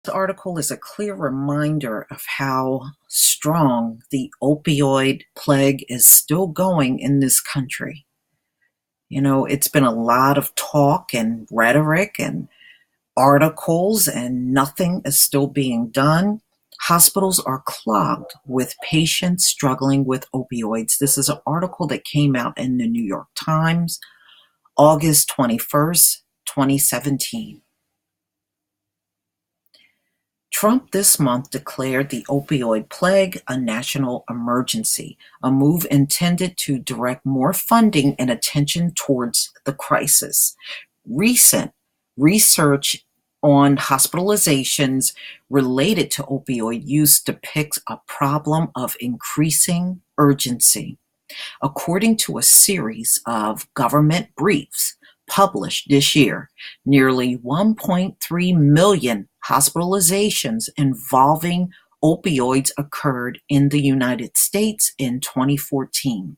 This article is a clear reminder of how strong the opioid plague is still going in this country. It's been a lot of talk and rhetoric and articles, and nothing is still being done. Hospitals are clogged with patients struggling with opioids. This is an article that came out in the New York Times, August 21st, 2017. Trump this month declared the opioid plague a national emergency, a move intended to direct more funding and attention towards the crisis. Recent research on hospitalizations related to opioid use depicts a problem of increasing urgency. According to a series of government briefs published this year, nearly 1.3 million hospitalizations involving opioids occurred in the United States in 2014.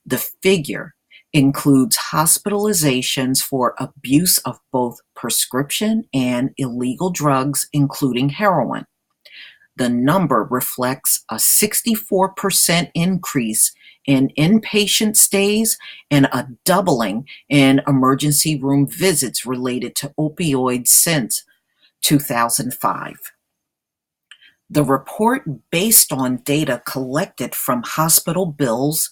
The figure includes hospitalizations for abuse of both prescription and illegal drugs, including heroin. The number reflects a 64% increase in inpatient stays and a doubling in emergency room visits related to opioids since 2005. The report, based on data collected from hospital bills,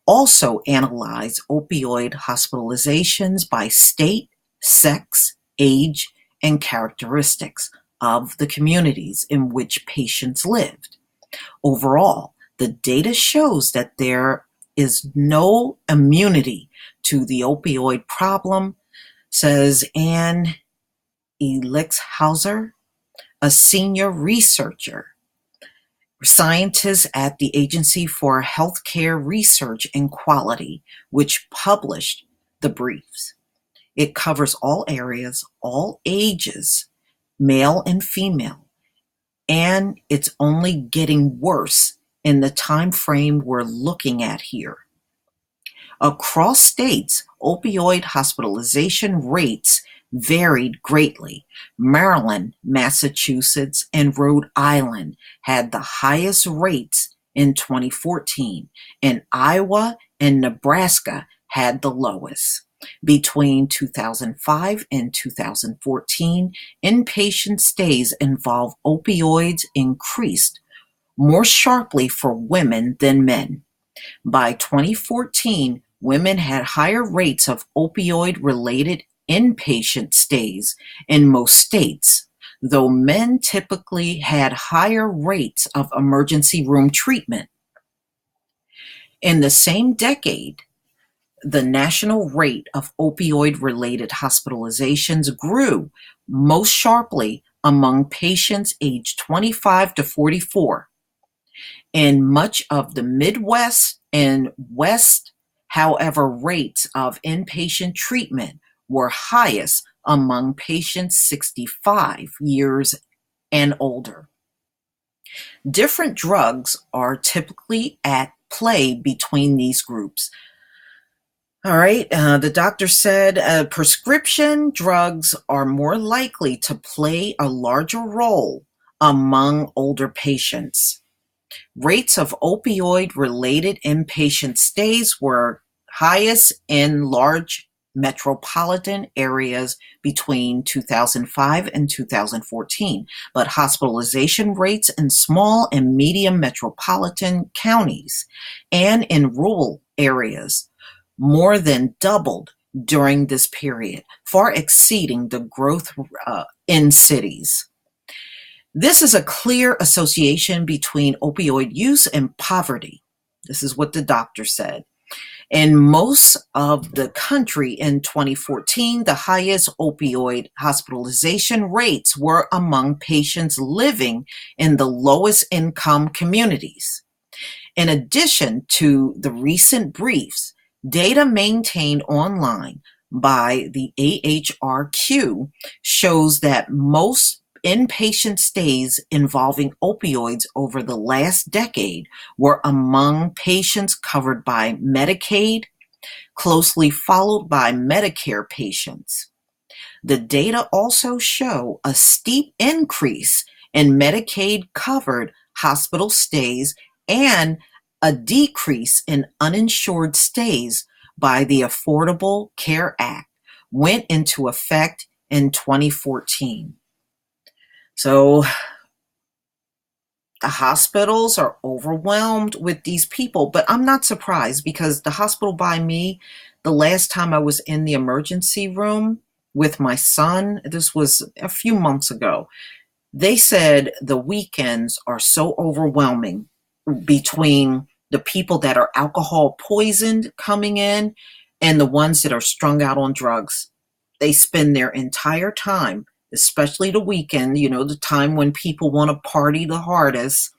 also analyzed opioid hospitalizations by state, sex, age, and characteristics of the communities in which patients lived. Overall, the data shows that there is no immunity to the opioid problem, says Anne Elixhauser, a senior researcher, scientist at the Agency for Healthcare Research and Quality, which published the briefs. It covers all areas, all ages, male and female, and it's only getting worse in the time frame we're looking at here. Across states, opioid hospitalization rates varied greatly. Maryland, Massachusetts, and Rhode Island had the highest rates in 2014, and Iowa and Nebraska had the lowest. Between 2005 and 2014, inpatient stays involving opioids increased more sharply for women than men. By 2014, women had higher rates of opioid-related inpatient stays in most states, though men typically had higher rates of emergency room treatment. In the same decade, the national rate of opioid-related hospitalizations grew most sharply among patients aged 25 to 44. In much of the Midwest and West, however, rates of inpatient treatment were highest among patients 65 years and older. Different drugs are typically at play between these groups. All right, the doctor said prescription drugs are more likely to play a larger role among older patients. Rates of opioid-related inpatient stays were highest in large metropolitan areas between 2005 and 2014, but hospitalization rates in small and medium metropolitan counties and in rural areas more than doubled during this period, far exceeding the growth in cities. This is a clear association between opioid use and poverty. This is what the doctor said. In most of the country in 2014, the highest opioid hospitalization rates were among patients living in the lowest income communities. In addition to the recent briefs, data maintained online by the AHRQ shows that most inpatient stays involving opioids over the last decade were among patients covered by Medicaid, closely followed by Medicare patients. The data also show a steep increase in Medicaid-covered hospital stays and a decrease in uninsured stays by the Affordable Care Act went into effect in 2014. So the hospitals are overwhelmed with these people, but I'm not surprised because the hospital by me, the last time I was in the emergency room with my son, this was a few months ago, they said the weekends are so overwhelming between the people that are alcohol poisoned coming in and the ones that are strung out on drugs. They spend their entire time, especially the weekend, the time when people want to party the hardest,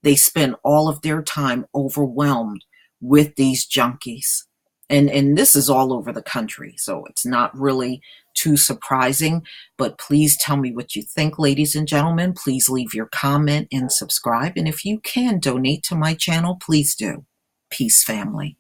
they spend all of their time overwhelmed with these junkies. And this is all over the country, so it's not really too surprising. But please tell me what you think, ladies and gentlemen. Please leave your comment and subscribe. And if you can donate to my channel, please do. Peace, family.